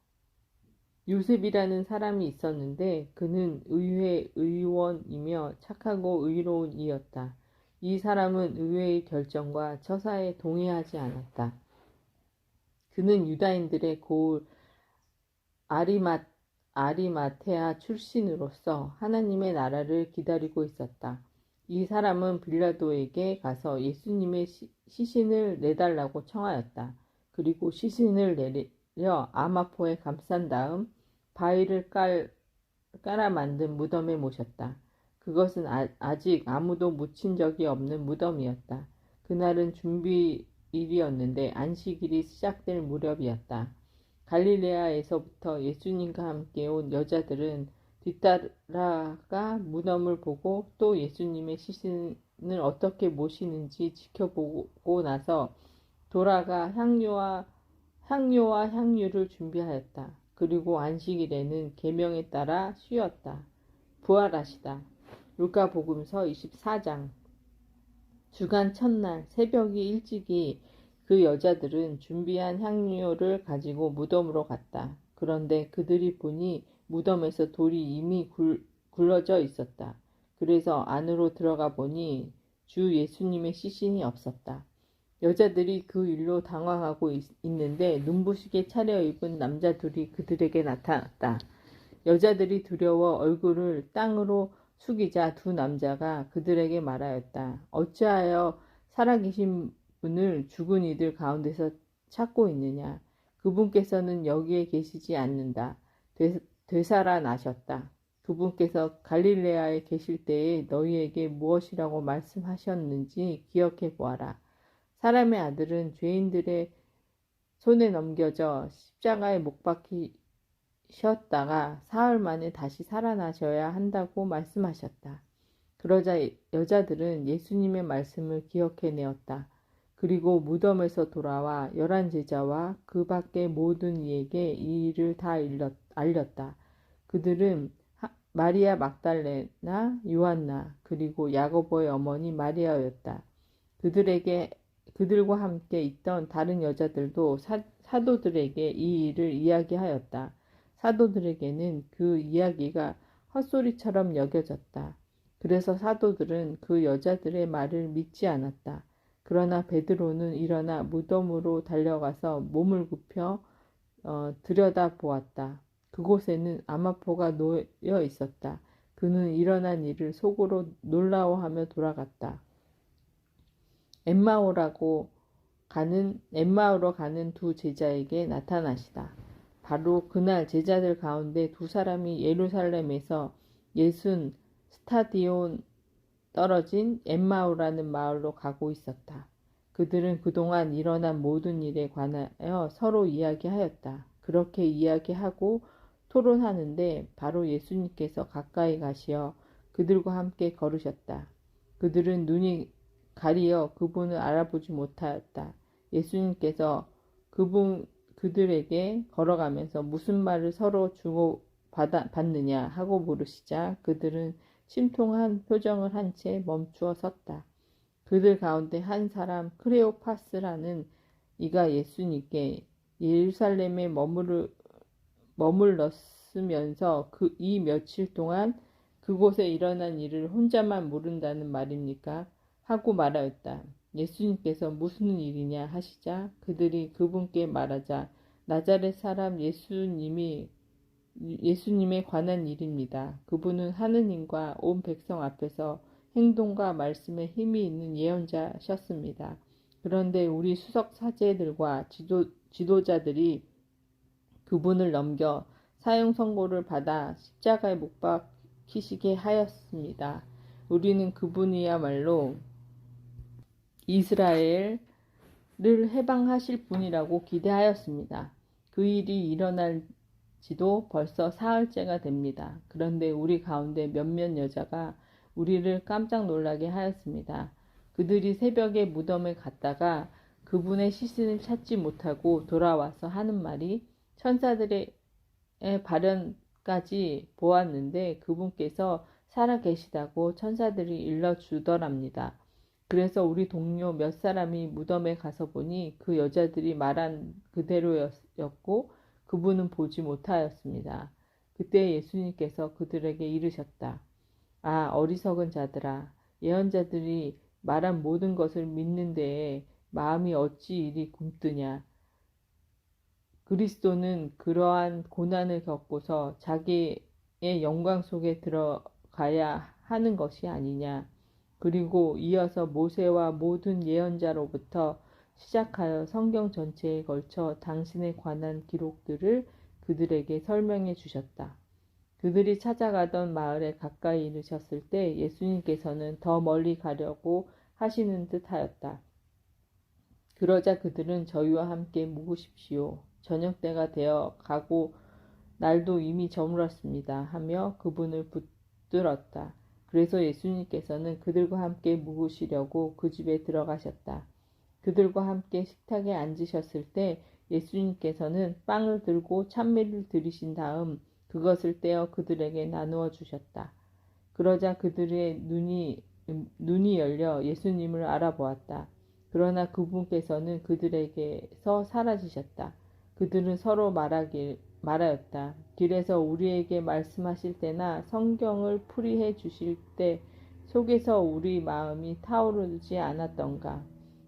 요셉이라는 사람이 있었는데 그는 의회 의원이며 착하고 의로운 이였다. 이 사람은 의회의 결정과 처사에 동의하지 않았다. 그는 유다인들의 고을 아리마테아 출신으로서 하나님의 나라를 기다리고 있었다. 이 사람은 빌라도에게 가서 예수님의 시신을 내달라고 청하였다. 그리고 시신을 내려 아마포에 감싼 다음 바위를 깔아 만든 무덤에 모셨다. 그것은 아직 아무도 묻힌 적이 없는 무덤이었다. 그날은 준비일이었는데 안식일이 시작될 무렵이었다. 갈릴레아에서부터 예수님과 함께 온 여자들은 뒤따라가 무덤을 보고 또 예수님의 시신을 어떻게 모시는지 지켜보고 나서 돌아가 향료와 향유를 준비하였다. 그리고 안식일에는 계명에 따라 쉬었다. 부활하시다. 루카복음서 24장. 주간 첫날 새벽이 일찍이 그 여자들은 준비한 향료를 가지고 무덤으로 갔다. 그런데 그들이 보니 무덤에서 돌이 이미 굴러져 있었다. 그래서 안으로 들어가 보니 주 예수님의 시신이 없었다. 여자들이 그 일로 당황하고 있는데 눈부시게 차려입은 남자 둘이 그들에게 나타났다. 여자들이 두려워 얼굴을 땅으로 숙이자 두 남자가 그들에게 말하였다. 어찌하여 살아계신 분을 죽은 이들 가운데서 찾고 있느냐? 그분께서는 여기에 계시지 않는다. 되살아나셨다. 그분께서 갈릴레아에 계실 때에 너희에게 무엇이라고 말씀하셨는지 기억해 보아라. 사람의 아들은 죄인들의 손에 넘겨져 십자가에 못 박히셨다가 사흘 만에 다시 살아나셔야 한다고 말씀하셨다. 그러자 여자들은 예수님의 말씀을 기억해내었다. 그리고 무덤에서 돌아와 11 제자와 그 밖의 모든 이에게 이 일을 다 알렸다. 그들은 마리아 막달레나 요한나 그리고 야고보의 어머니 마리아였다. 그들과 함께 있던 다른 여자들도 사도들에게 이 일을 이야기하였다. 사도들에게는 그 이야기가 헛소리처럼 여겨졌다. 그래서 사도들은 그 여자들의 말을 믿지 않았다. 그러나 베드로는 일어나 무덤으로 달려가서 몸을 굽혀 들여다보았다. 그곳에는 암마포가 놓여 있었다. 그는 일어난 일을 속으로 놀라워하며 돌아갔다. 엠마오로 가는 두 제자에게 나타나시다. 바로 그날 제자들 가운데 두 사람이 예루살렘에서 60스타디온 떨어진 엠마오라는 마을로 가고 있었다. 그들은 그동안 일어난 모든 일에 관하여 서로 이야기하였다. 그렇게 이야기하고 토론하는데 바로 예수님께서 가까이 가시어 그들과 함께 걸으셨다. 그들은 눈이 가리어 그분을 알아보지 못하였다. 예수님께서 그들에게 걸어가면서 무슨 말을 서로 주고 받느냐 하고 물으시자 그들은 심통한 표정을 한 채 멈추어 섰다. 그들 가운데 한 사람 크레오파스라는 이가 예수님께 예루살렘에 머물렀으면서 이 며칠 동안 그곳에 일어난 일을 혼자만 모른다는 말입니까? 하고 말하였다. 예수님께서 무슨 일이냐 하시자 그들이 그분께 말하자 나자렛 사람 예수님에 관한 일입니다. 그분은 하느님과 온 백성 앞에서 행동과 말씀에 힘이 있는 예언자셨습니다. 그런데 우리 수석 사제들과 지도자들이 그분을 넘겨 사형 선고를 받아 십자가에 못 박히시게 하였습니다. 우리는 그분이야말로 이스라엘을 해방하실 분이라고 기대하였습니다. 그 일이 일어날 지도 벌써 사흘째가 됩니다. 그런데 우리 가운데 몇몇 여자가 우리를 깜짝 놀라게 하였습니다. 그들이 새벽에 무덤에 갔다가 그분의 시신을 찾지 못하고 돌아와서 하는 말이 천사들의 발현까지 보았는데 그분께서 살아계시다고 천사들이 일러주더랍니다. 그래서 우리 동료 몇 사람이 무덤에 가서 보니 그 여자들이 말한 그대로였고 그분은 보지 못하였습니다. 그때 예수님께서 그들에게 이르셨다. 아, 어리석은 자들아, 예언자들이 말한 모든 것을 믿는 데에 마음이 어찌 이리 굼뜨냐. 그리스도는 그러한 고난을 겪고서 자기의 영광 속에 들어가야 하는 것이 아니냐. 그리고 이어서 모세와 모든 예언자로부터 시작하여 성경 전체에 걸쳐 당신에 관한 기록들을 그들에게 설명해 주셨다. 그들이 찾아가던 마을에 가까이 이르셨을 때 예수님께서는 더 멀리 가려고 하시는 듯 하였다. 그러자 그들은 저희와 함께 묵으십시오. 저녁 때가 되어 가고 날도 이미 저물었습니다. 하며 그분을 붙들었다. 그래서 예수님께서는 그들과 함께 묵으시려고 그 집에 들어가셨다. 그들과 함께 식탁에 앉으셨을 때 예수님께서는 빵을 들고 찬미를 드리신 다음 그것을 떼어 그들에게 나누어 주셨다. 그러자 그들의 눈이 열려 예수님을 알아보았다. 그러나 그분께서는 그들에게서 사라지셨다. 그들은 서로 말하였다. 길에서 우리에게 말씀하실 때나 성경을 풀이해 주실 때 속에서 우리 마음이 타오르지 않았던가.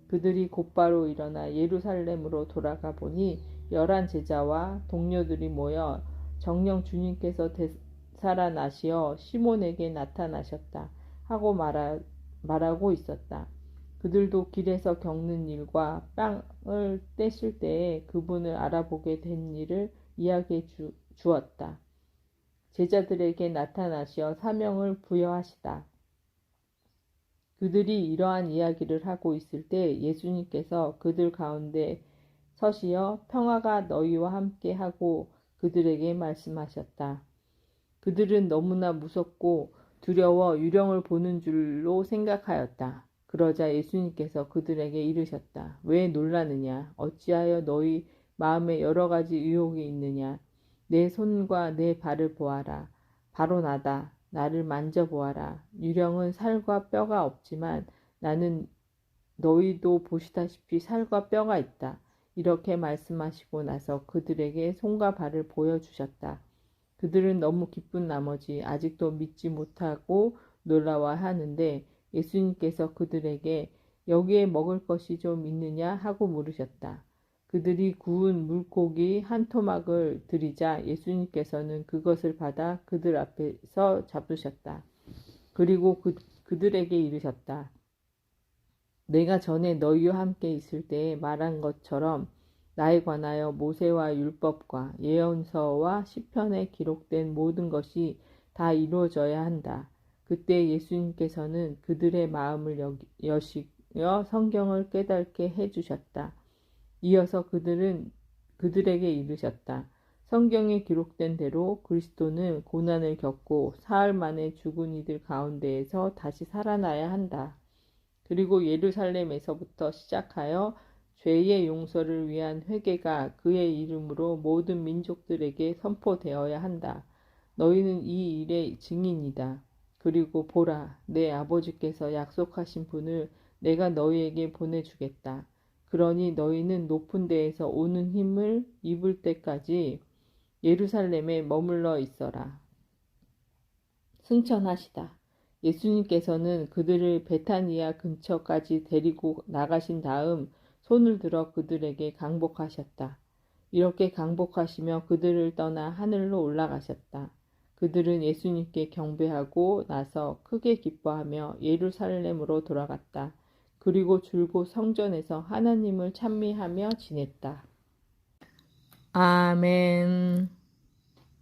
그들이 곧바로 일어나 예루살렘으로 돌아가 보니 11 제자와 동료들이 모여 정녕 주님께서 되살아나시어 시몬에게 나타나셨다 하고 말하고 있었다. 그들도 길에서 겪는 일과 빵을 떼실 때에 그분을 알아보게 된 일을 이야기해 주었다. 제자들에게 나타나시어 사명을 부여하시다. 그들이 이러한 이야기를 하고 있을 때 예수님께서 그들 가운데 서시어 평화가 너희와 함께 하고 그들에게 말씀하셨다. 그들은 너무나 무섭고 두려워 유령을 보는 줄로 생각하였다. 그러자 예수님께서 그들에게 이르셨다. 왜 놀라느냐? 어찌하여 너희 마음에 여러 가지 의혹이 있느냐? 내 손과 내 발을 보아라. 바로 나다. 나를 만져보아라. 유령은 살과 뼈가 없지만 나는 너희도 보시다시피 살과 뼈가 있다. 이렇게 말씀하시고 나서 그들에게 손과 발을 보여주셨다. 그들은 너무 기쁜 나머지 아직도 믿지 못하고 놀라워 하는데 예수님께서 그들에게 여기에 먹을 것이 좀 있느냐 하고 물으셨다. 그들이 구운 물고기 한 토막을 드리자 예수님께서는 그것을 받아 그들 앞에서 잡수셨다. 그리고 그들에게 이르셨다. 내가 전에 너희와 함께 있을 때에 말한 것처럼 나에 관하여 모세와 율법과 예언서와 시편에 기록된 모든 것이 다 이루어져야 한다. 그때 예수님께서는 그들의 마음을 여시며 성경을 깨닫게 해주셨다. 이어서 그들에게 이르셨다. 성경에 기록된 대로 그리스도는 고난을 겪고 사흘 만에 죽은 이들 가운데에서 다시 살아나야 한다. 그리고 예루살렘에서부터 시작하여 죄의 용서를 위한 회개가 그의 이름으로 모든 민족들에게 선포되어야 한다. 너희는 이 일의 증인이다. 그리고 보라, 내 아버지께서 약속하신 분을 내가 너희에게 보내주겠다. 그러니 너희는 높은 데에서 오는 힘을 입을 때까지 예루살렘에 머물러 있어라. 승천하시다. 예수님께서는 그들을 베타니아 근처까지 데리고 나가신 다음 손을 들어 그들에게 강복하셨다. 이렇게 강복하시며 그들을 떠나 하늘로 올라가셨다. 그들은 예수님께 경배하고 나서 크게 기뻐하며 예루살렘으로 돌아갔다. 그리고 줄곧 성전에서 하나님을 찬미하며 지냈다. 아멘.